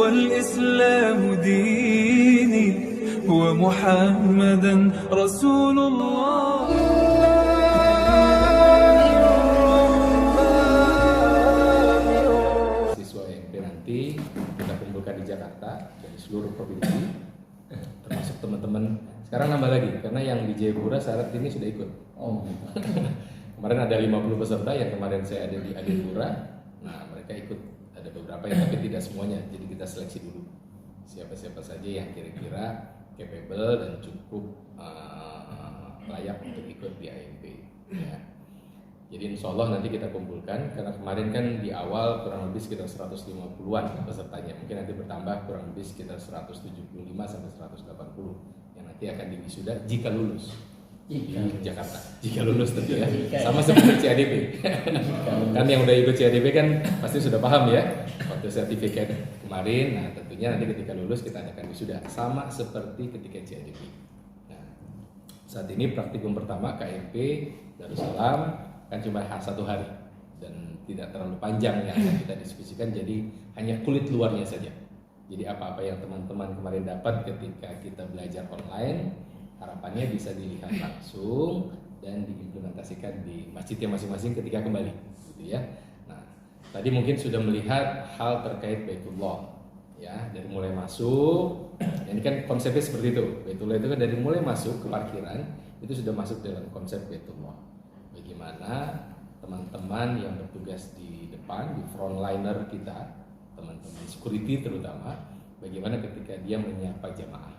والإسلام ديني ومحمدا رسول الله. Siswa MP nanti kita kumpulkan di Jakarta dari seluruh provinsi, termasuk teman-teman. Sekarang nambah lagi karena yang di Jayapura saat ini sudah ikut. Kemarin ada 50 peserta yang kemarin saya ada di Adipura. Nah, mereka ikut, ada beberapa yang tapi tidak semuanya. Jadi kita seleksi dulu siapa-siapa saja yang kira-kira capable dan cukup layak untuk ikut di AMP. Ya. Jadi insya Allah nanti kita kumpulkan, karena kemarin kan di awal kurang lebih sekitar 150-an pesertanya, mungkin nanti bertambah kurang lebih sekitar 175 sampai 180 yang nanti akan diwisuda jika lulus di Jakarta. Jika lulus tentu ya, sama seperti CADP. Kan yang udah ikut CADP kan pasti sudah paham ya, waktu sertifikat kemarin. Nah tentunya nanti ketika lulus kita akan wisuda sama seperti ketika CADP. Nah saat ini praktikum pertama KMP Darussalam kan cuma 1 hari dan tidak terlalu panjang yang akan kita diskusikan, jadi hanya kulit luarnya saja. Jadi apa-apa yang teman-teman kemarin dapat ketika kita belajar online, harapannya bisa dilihat langsung dan diimplementasikan di masjidnya masing-masing ketika kembali, gitu ya. Nah, tadi mungkin sudah melihat hal terkait Baitullah, ya, dari mulai masuk. Ini kan konsepnya seperti itu. Baitullah itu kan dari mulai masuk ke parkiran itu sudah masuk dalam konsep Baitullah. Bagaimana teman-teman yang bertugas di depan, di frontliner kita, teman-teman security terutama, bagaimana ketika dia menyapa jamaah.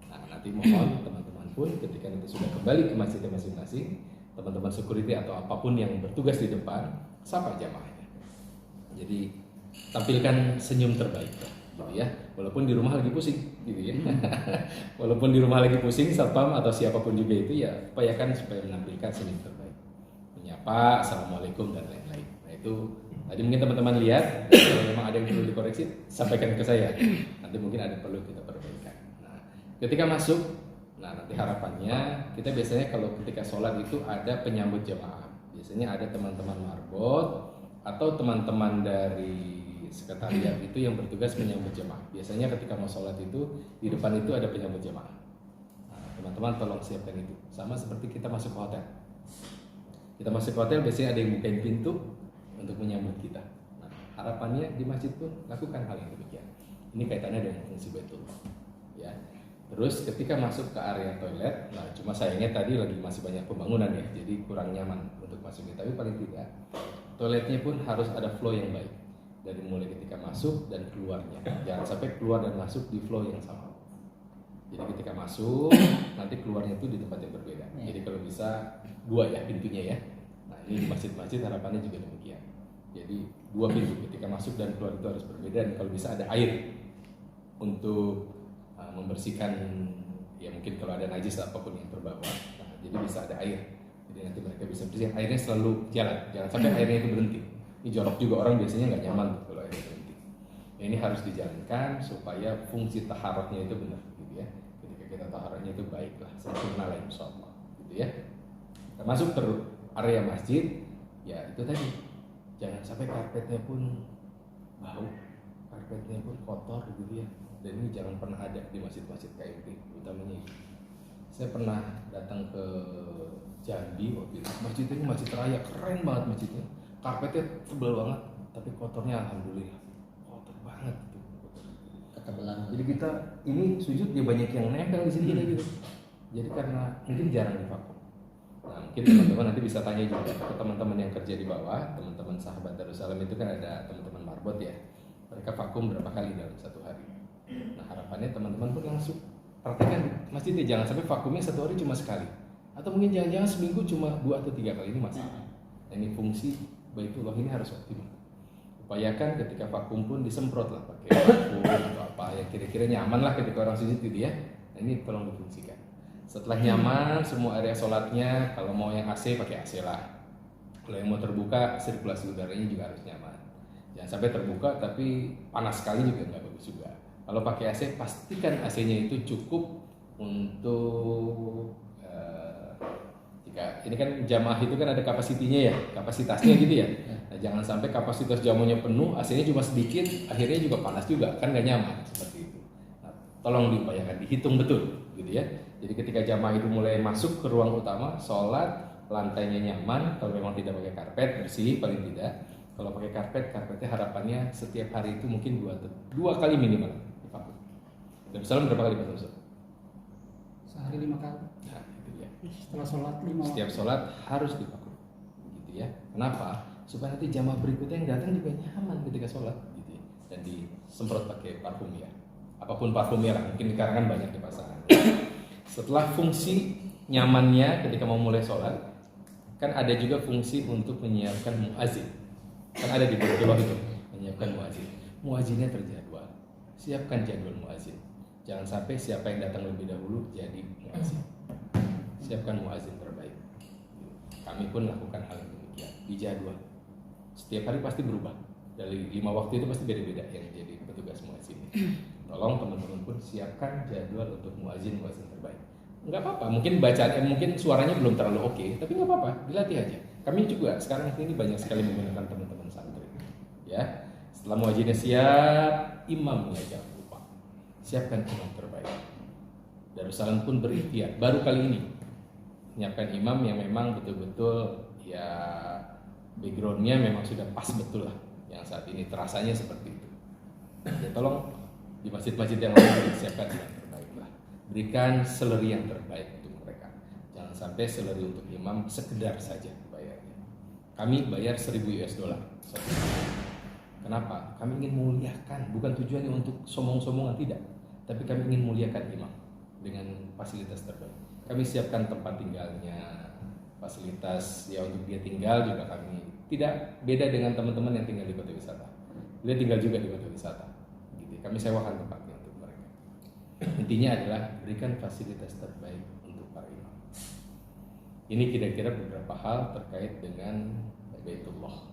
Nah, nanti mohon teman-teman pun ketika nanti sudah kembali ke masjidnya masing-masing, teman-teman security atau apapun yang bertugas di depan, sapa jamaahnya. Jadi tampilkan senyum terbaik, gitu ya. Walaupun di rumah lagi pusing, gitu ya. Walaupun di rumah lagi pusing, satpam atau siapapun juga itu ya upayakan supaya menampilkan senyum terbaik. Menyapa, assalamualaikum dan lain-lain. Nah itu tadi mungkin teman-teman lihat, kalau memang ada yang perlu dikoreksi, sampaikan ke saya. Nanti mungkin ada perlu kita perbaikan. Nah, ketika masuk, nah nanti harapannya kita biasanya kalau ketika sholat itu ada penyambut jamaah. Biasanya ada teman-teman marbot atau teman-teman dari sekretariat itu yang bertugas menyambut jamaah. Biasanya ketika mau sholat itu di depan itu ada penyambut jamaah. Nah, teman-teman tolong siapkan itu. Sama seperti kita masuk ke hotel. Kita masuk ke hotel biasanya ada yang bukain pintu untuk menyambut kita. Nah, harapannya di masjid pun lakukan hal yang demikian. Ini kaitannya dengan fungsi Baitullah. Ya. Terus ketika masuk ke area toilet, nah cuma sayangnya tadi lagi masih banyak pembangunan ya, jadi kurang nyaman untuk masuknya. Tapi paling tidak toiletnya pun harus ada flow yang baik dari mulai ketika masuk dan keluarnya. Jangan sampai keluar dan masuk di flow yang sama. Jadi ketika masuk, nanti keluarnya itu di tempat yang berbeda. Jadi kalau bisa 2 ya pintunya ya. Nah ini di masjid-masjid harapannya juga demikian. Jadi 2 pintu ketika masuk dan keluar itu harus berbeda. Dan kalau bisa ada air untuk membersihkan, ya mungkin kalau ada najis apapun yang terbawa. Nah, jadi bisa ada air. Jadi nanti mereka bisa bersih. Airnya selalu jalan. Jangan sampai airnya itu berhenti. Ini jorok juga, orang biasanya nggak nyaman kalau airnya berhenti. Nah, ini harus dijalankan supaya fungsi taharahnya itu benar. Ya, ketika kita taharahnya itu baiklah, sempurna lah insyaallah, gitu ya. Termasuk area masjid, ya itu tadi, jangan sampai karpetnya pun bau, karpetnya pun kotor gitu ya. Dan ini jangan pernah ada di masjid-masjid KMP, utamanya ini. Saya pernah datang ke Jambi waktu itu, masjid ini masjid raya, keren banget masjidnya, karpetnya tebal banget, tapi kotornya alhamdulillah kotor banget. Jadi kita ini sujud ya banyak yang nempel di sini gitu. Jadi karena mungkin jarang divakum. Nah, mungkin teman-teman nanti bisa tanya juga ke teman-teman yang kerja di bawah, teman-teman sahabat Darussalam itu kan ada teman-teman marbot ya. Mereka vakum berapa kali dalam 1 hari. Nah, harapannya teman-teman pun langsung praktekkan masjidnya, jangan sampai vakumnya 1 hari cuma sekali. Atau mungkin jangan-jangan seminggu cuma 2 atau 3 kali, ini masalah. Nah, ini fungsi Baitullah ini harus optimal. Upayakan ketika vakum pun disemprot lah pakai vakum atau apa yang kira-kira nyaman lah ketika orang sujud gitu ya. Nah, ini tolong difungsikan. Setelah nyaman semua area sholatnya, kalau mau yang AC pakai AC lah. Kalau yang mau terbuka sirkulasi udaranya juga harus nyaman. Jangan sampai terbuka tapi panas sekali juga nggak bagus juga. Kalau pakai AC pastikan AC-nya itu cukup untuk jika ini kan jamaah itu kan ada kapasitinya ya, kapasitasnya gitu ya. Nah, jangan sampai kapasitas jamunya penuh, AC-nya cuma sedikit, akhirnya juga panas juga, kan nggak nyaman seperti itu. Nah, tolong diupayakan, dihitung betul, gitu ya. Jadi ketika jamaah itu mulai masuk ke ruang utama, sholat, lantainya nyaman, kalau memang tidak pakai karpet, bersih paling tidak. Kalau pakai karpet, karpetnya harapannya setiap hari itu mungkin dua kali minimal dipakai. Dan salam berapa kali Pak Ustaz? Sehari 5 kali. Nah, itu dia. Setelah sholat 5 waktu. Setiap sholat harus dipakai, gitu ya. Kenapa? Supaya nanti jamaah berikutnya yang datang juga nyaman ketika sholat, gitu ya. Dan disemprot pakai parfum ya. Apapun parfumnya lah, mungkin sekarang kan banyak di pasaran. Setelah fungsi nyamannya ketika mau mulai sholat, kan ada juga fungsi untuk menyiapkan muazin. Kan ada di Baitullah itu menyiapkan muazin. Muazinnya terjadwal. Siapkan jadwal muazin. Jangan sampai siapa yang datang lebih dahulu jadi muazin. Siapkan muazin terbaik. Kami pun lakukan hal yang demikian. Dijadwal. Setiap hari pasti berubah. Dari 5 waktu itu pasti beda-beda yang jadi petugas muazin. Tolong teman-teman pun siapkan jadwal untuk muazin terbaik. Nggak apa-apa, mungkin bacaan, mungkin suaranya belum terlalu oke, tapi nggak apa-apa, dilatih aja. Kami juga sekarang ini banyak sekali menggunakan teman-teman santri. Ya, setelah muazinnya siap, imamnya jangan lupa. Siapkan imam terbaik. Darussalam pun berikhtiar, baru kali ini menyiapkan imam yang memang betul-betul ya backgroundnya memang sudah pas betul lah. Yang saat ini terasanya seperti itu. Ya tolong di masjid-masjid yang lain disiapkan yang terbaik lah. Berikan seleri yang terbaik untuk mereka. Jangan sampai seleri untuk imam sekedar saja bayarnya. Kami bayar $1.000 US. Kenapa? Kami ingin muliakan, bukan tujuannya untuk sombong-sombongan, tidak. Tapi kami ingin muliakan imam dengan fasilitas terbaik. Kami siapkan tempat tinggalnya, fasilitas ya untuk dia tinggal juga kami. Tidak beda dengan teman-teman yang tinggal di kota wisata. Dia tinggal juga di kota wisata. Kami sewakan tempatnya untuk mereka. Intinya adalah berikan fasilitas terbaik untuk para imam. Ini kira-kira beberapa hal terkait dengan Baitullah.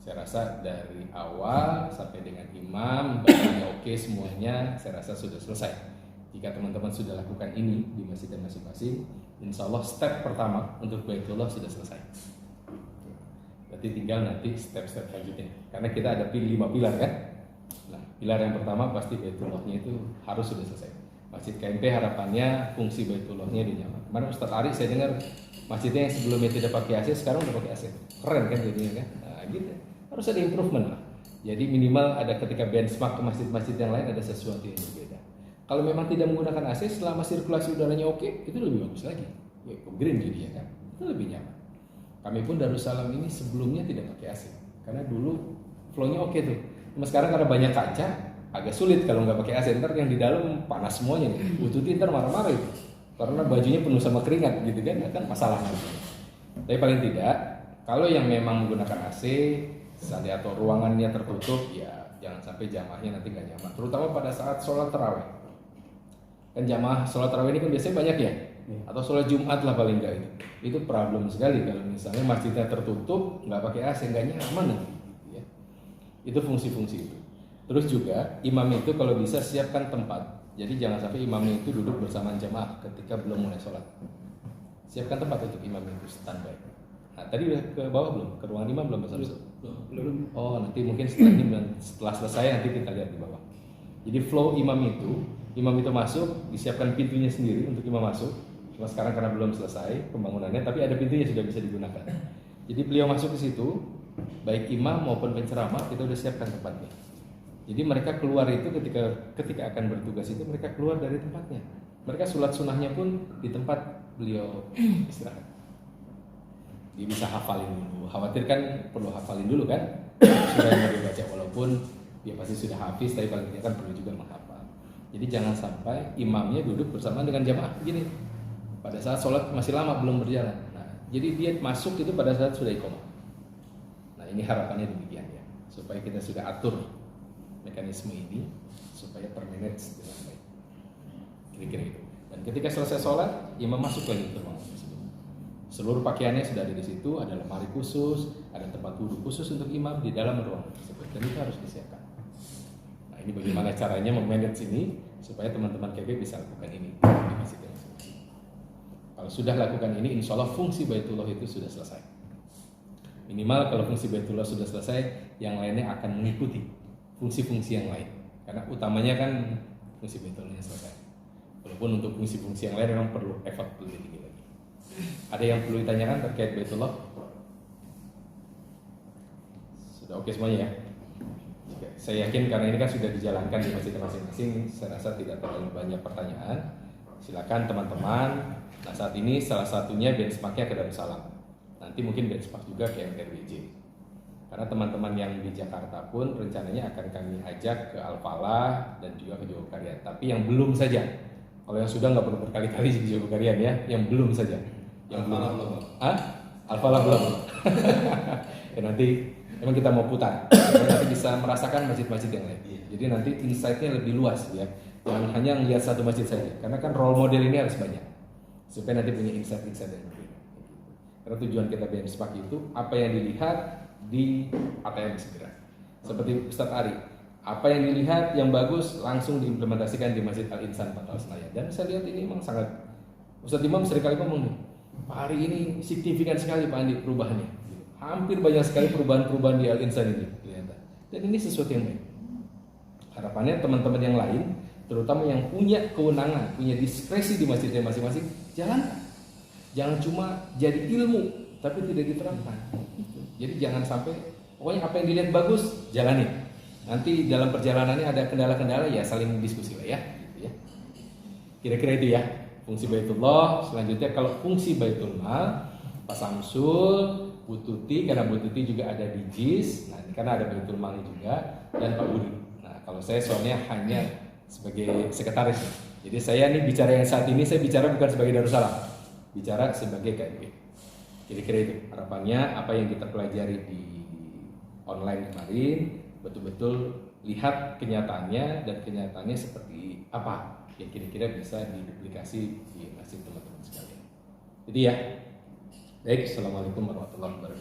Saya rasa dari awal sampai dengan imam, bahannya oke semuanya, saya rasa sudah selesai. Jika teman-teman sudah lakukan ini di masjid masing-masing, insya Allah step pertama untuk Baitullah sudah selesai. Berarti tinggal nanti step-step selanjutnya. Karena kita ada 5 pilar kan. Nah, pilar yang pertama pasti Baitullahnya itu harus sudah selesai. Masjid KMP harapannya fungsi Baitullahnya dinyaman. Kemarin Ustaz Ari saya dengar masjidnya yang sebelumnya tidak pakai AC sekarang udah pakai AC. Keren kan jadinya kan? Nah, gitu. Harus ada improvement lah. Jadi minimal ada ketika benchmark ke masjid-masjid yang lain ada sesuatu yang berbeda. Kalau memang tidak menggunakan AC selama sirkulasi udaranya oke, itu lebih bagus lagi. Ya, green jadinya kan. Itu lebih nyaman. Kami pun Darussalam ini sebelumnya tidak pakai AC. Karena dulu flow-nya oke tuh. Cuma sekarang karena banyak kaca, agak sulit kalau nggak pakai AC. Ntar yang di dalam panas semuanya nih. Bututin ntar marah-marah itu. Karena bajunya penuh sama keringat gitu kan, kan masalah. Tapi paling tidak, kalau yang memang menggunakan AC, misalnya atau ruangannya tertutup, ya jangan sampai jamaahnya nanti nggak nyaman. Terutama pada saat sholat tarawih. Kan jamaah sholat tarawih ini kan biasanya banyak ya. Atau sholat Jumat lah paling nggak itu. Itu problem sekali kalau misalnya masjidnya tertutup, nggak pakai AC, nggak nyaman nanti. Itu fungsi-fungsi itu. Terus juga imam itu kalau bisa siapkan tempat. Jadi jangan sampai imamnya itu duduk bersama jamaah ketika belum mulai sholat. Siapkan tempat untuk imam itu standby. Nah tadi udah ke bawah belum? Ke ruangan imam belum? Belum. Oh nanti mungkin setelah ini, setelah selesai nanti kita lihat di bawah. Jadi flow imam itu masuk, disiapkan pintunya sendiri untuk imam masuk. Cuma sekarang karena belum selesai pembangunannya, tapi ada pintunya sudah bisa digunakan. Jadi beliau masuk ke situ, baik imam maupun penceramah kita udah siapkan tempatnya. Jadi mereka keluar itu ketika akan bertugas itu mereka keluar dari tempatnya. Mereka sholat sunnahnya pun di tempat beliau istirahat. Dia bisa hafalin dulu. Khawatir kan perlu hafalin dulu kan? Surah yang mau dibaca walaupun dia pasti sudah hafiz, tapi paling tidak kan perlu juga menghafal. Jadi jangan sampai imamnya duduk bersama dengan jamaah begini. Pada saat sholat masih lama belum berjalan. Nah, jadi dia masuk itu pada saat sudah iqamah. Nah ini harapannya demikian ya, supaya kita sudah atur mekanisme ini supaya termanage dengan baik. Kira-kira itu. Dan ketika selesai sholat, imam masuk lagi ke ruangan tersebut. Seluruh pakaiannya sudah ada di situ, ada lemari khusus, ada tempat duduk khusus untuk imam di dalam ruangan tersebut. Dan itu harus disiapkan. Nah ini bagaimana caranya memanage ini supaya teman-teman KP bisa lakukan ini di masjid masing-masing. Kalau sudah lakukan ini, insya Allah fungsi Baitullah itu sudah selesai. Minimal kalau fungsi Baitullah sudah selesai, yang lainnya akan mengikuti fungsi-fungsi yang lain. Karena utamanya kan fungsi Baitullahnya selesai. Walaupun untuk fungsi-fungsi yang lain memang perlu effort lebih tinggi lagi. Ada yang perlu ditanyakan terkait Baitullah? Sudah oke semuanya ya? Oke. Saya yakin karena ini kan sudah dijalankan di masjid masing-masing, saya rasa tidak terlalu banyak pertanyaan. Silakan teman-teman. Nah saat ini salah satunya benchmarknya ke Darussalam. Nanti mungkin benchmark juga ke MRWJ. Karena teman-teman yang di Jakarta pun rencananya akan kami ajak ke Al-Falah dan juga ke Jogokarian. Tapi yang belum saja. Kalau yang sudah nggak perlu berkali-kali di Jogokarian ya. Yang belum saja. Yang belum. Al-Falah belum. Ya, nanti memang kita mau putar. Nanti bisa merasakan masjid-masjid yang lain. Jadi nanti insight-nya lebih luas ya. Jangan hanya melihat satu masjid saja. Karena kan role model ini harus banyak. Supaya nanti punya insight-insight yang berbeda. Karena tujuan kita benchmark itu apa yang dilihat di ATM segera. Seperti Ustadz Ari, apa yang dilihat yang bagus langsung diimplementasikan di Masjid Al-Insan Pangkal Senayan. Dan saya lihat ini memang sangat, Ustadz Imam seringkali ngomong nih, Pak Ari ini signifikan sekali Pak Andi perubahannya. Hampir banyak sekali perubahan-perubahan di Al-Insan ini kelihatan. Dan ini sesuatu yang baik. Harapannya teman-teman yang lain, terutama yang punya kewenangan, punya diskresi di masjidnya masing-masing, jalankan. Jangan cuma jadi ilmu, tapi tidak diterapkan. Jadi jangan sampai, pokoknya apa yang dilihat bagus, jalani. Nanti dalam perjalanannya ada kendala-kendala, ya saling diskusi lah ya. Gitu ya. Kira-kira itu ya, fungsi Baitullah. Selanjutnya kalau fungsi Baitul Mal, Pak Samsul, Bu Tuti, karena Bu Tuti juga ada di JIS, nah ini karena ada Baitul Mal juga, dan Pak Budi. Nah kalau saya soalnya hanya sebagai sekretaris. Jadi saya nih bicara yang saat ini, saya bicara bukan sebagai Darussalam, bicara sebagai KMP. Kira-kira itu harapannya apa yang kita pelajari di online kemarin betul-betul lihat kenyataannya dan kenyataannya seperti apa yang kira-kira bisa diduplikasi di masjid teman-teman sekalian. Jadi ya, baik, assalamualaikum warahmatullahi wabarakatuh.